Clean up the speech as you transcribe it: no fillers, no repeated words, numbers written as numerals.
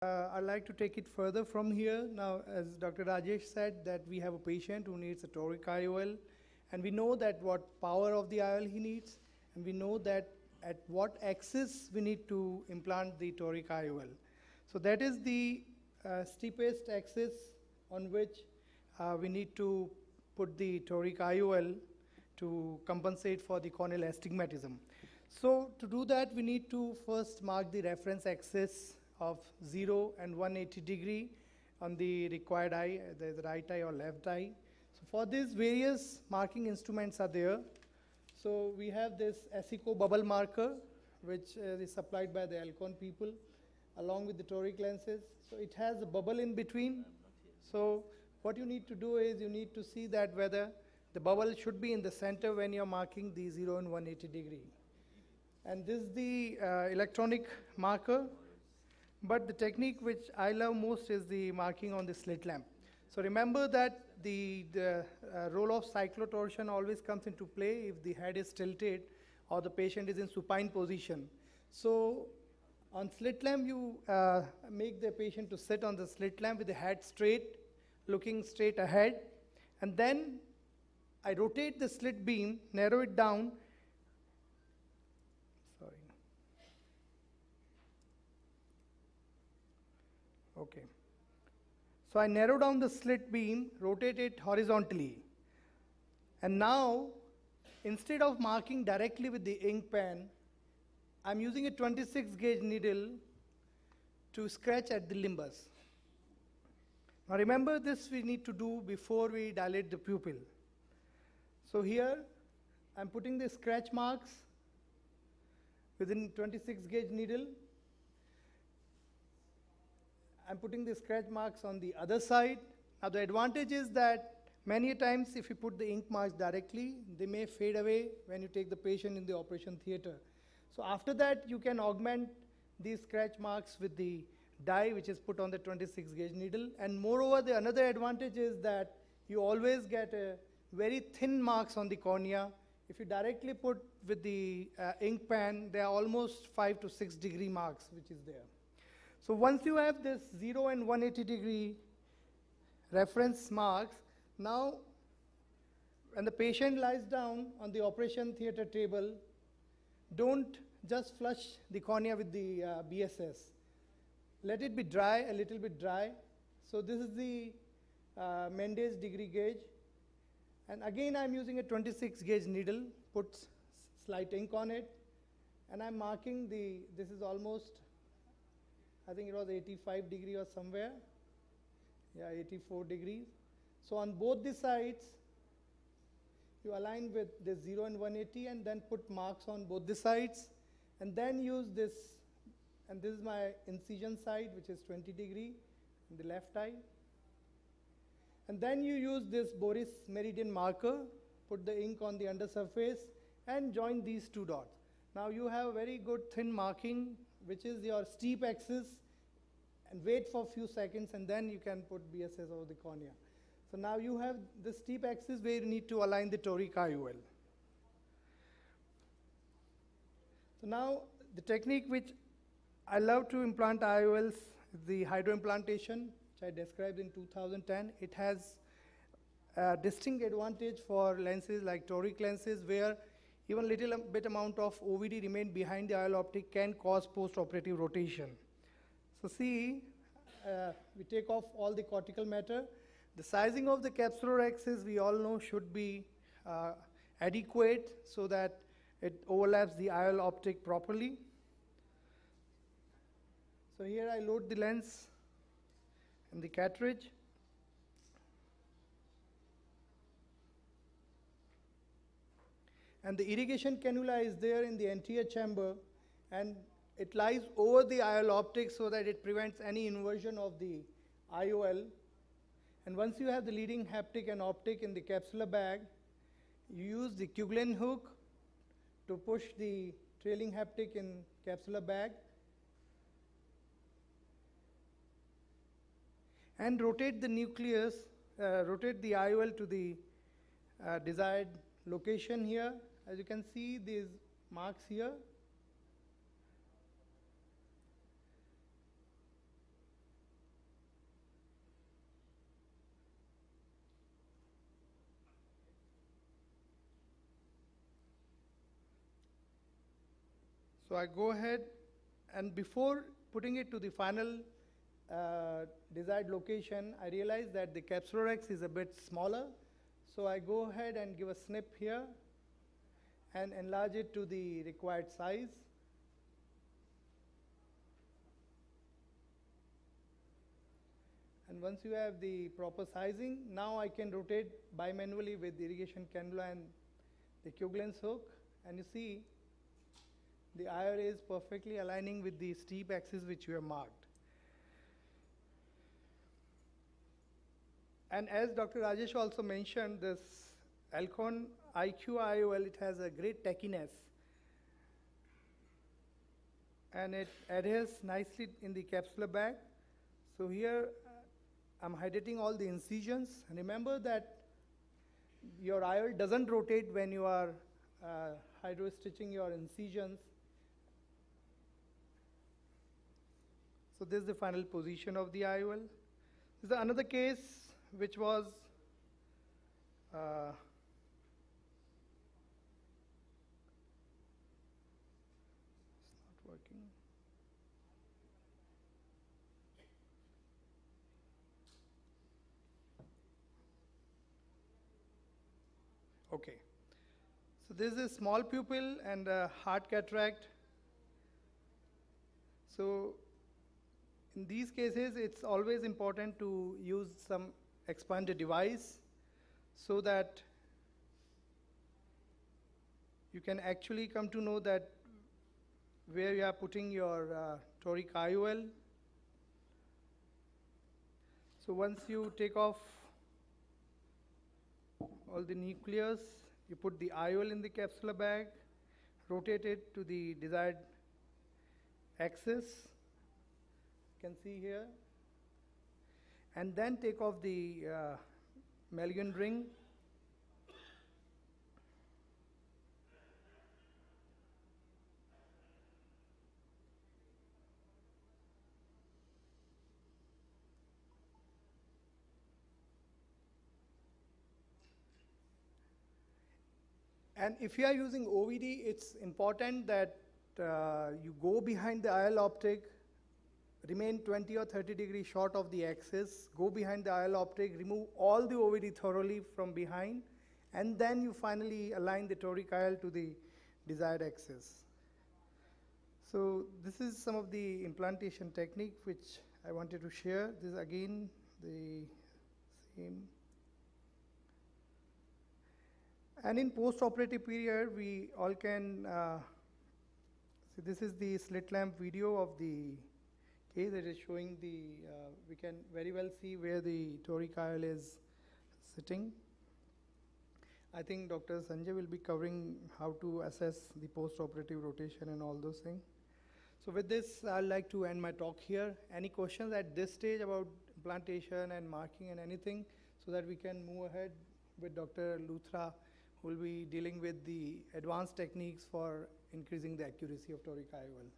I'd like to take it further from here. Now, as Dr. Rajesh said, that we have a patient who needs a Toric IOL, and we know that what power of the IOL he needs, and we know that at what axis we need to implant the Toric IOL. So that is the steepest axis on which we need to put the Toric IOL to compensate for the corneal astigmatism. So to do that, we need to first mark the reference axis of 0 and 180 degree on the required eye, the right eye or left eye. So for this, various marking instruments are there. So we have this AIOC bubble marker, which is supplied by the Alcon people, along with the toric lenses. So it has a bubble in between. So what you need to do is you need to see that whether the bubble should be in the center when you're marking the 0 and 180 degree. And this is the electronic marker. But the technique which I love most is the marking on the slit lamp. So remember that the role of cyclotorsion always comes into play if the head is tilted or the patient is in supine position. So on slit lamp, you make the patient to sit on the slit lamp with the head straight, looking straight ahead. And then I rotate the slit beam, narrow it down. Okay. So I narrow down the slit beam, rotate it horizontally. And now, instead of marking directly with the ink pen, I'm using a 26 gauge needle to scratch at the limbus. Now remember, this we need to do before we dilate the pupil. So here, I'm putting the scratch marks within 26 gauge needle. I'm putting the scratch marks on the other side. Now the advantage is that many times if you put the ink marks directly, they may fade away when you take the patient in the operation theater. So after that, you can augment these scratch marks with the dye which is put on the 26 gauge needle. And moreover, the another advantage is that you always get a very thin marks on the cornea. If you directly put with the ink pen, they are almost 5 to 6 degree marks which is there. So once you have this 0 and 180 degree reference marks, now when the patient lies down on the operation theater table, don't just flush the cornea with the BSS. Let it be dry, a little bit dry. So this is the Mendes degree gauge. And again, I'm using a 26 gauge needle, put slight ink on it, and I'm marking this is almost, I think it was 85 degree or somewhere. Yeah, 84 degrees. So on both the sides, you align with the 0 and 180 and then put marks on both the sides. And then use this, and this is my incision side, which is 20 degree in the left eye. And then you use this Boris meridian marker, put the ink on the undersurface, and join these two dots. Now you have very good thin marking, which is your steep axis, and wait for a few seconds, and then you can put BSS over the cornea. So now you have the steep axis where you need to align the Toric IOL. So now the technique which I love to implant IOLs is the hydroimplantation, which I described in 2010. It has a distinct advantage for lenses like Toric lenses, where even little bit amount of OVD remain behind the IOL optic can cause post-operative rotation. So see, we take off all the cortical matter. The sizing of the capsular axis, we all know, should be adequate so that it overlaps the IOL optic properly. So here I load the lens in the cartridge. And the irrigation cannula is there in the anterior chamber, and it lies over the IOL optic so that it prevents any inversion of the IOL. And once you have the leading haptic and optic in the capsular bag, you use the Kuglen hook to push the trailing haptic in capsular bag and rotate the nucleus, rotate the IOL to the desired location here. As you can see, these marks here. So I go ahead, and before putting it to the final desired location, I realize that the capsular X is a bit smaller. So I go ahead and give a snip here and enlarge it to the required size. And once you have the proper sizing, now I can rotate bimanually with the irrigation cannula and the equivalence hook. And you see, the IOL is perfectly aligning with the steep axis which you have marked. And as Dr. Rajesh also mentioned, this Alcon IQ IOL, it has a great tackiness. And it adheres nicely in the capsular bag. So here, I'm highlighting all the incisions. And remember that your IOL doesn't rotate when you are hydro-stitching your incisions. So this is the final position of the IOL. This is another case which was it's not working. Okay. So this is a small pupil and a hard cataract. So in these cases, it's always important to use some expander device so that you can actually come to know that where you are putting your toric IOL. So once you take off all the nucleus, you put the IOL in the capsular bag, rotate it to the desired axis, you can see here, and then take off the Melian ring. And if you are using OVD, it's important that you go behind the IOL optic, remain 20 or 30 degrees short of the axis, go behind the IOL optic, remove all the OVD thoroughly from behind, and then you finally align the toric IOL to the desired axis. So this is some of the implantation technique which I wanted to share. This is again the same. And in post-operative period, we all can, so this is the slit lamp video of the case. It is showing the, we can very well see where the toric IOL is sitting. I think Dr. Sanjay will be covering how to assess the post-operative rotation and all those things. So with this, I'd like to end my talk here. Any questions at this stage about implantation and marking and anything, so that we can move ahead with Dr. Luthra, who will be dealing with the advanced techniques for increasing the accuracy of toric IOL.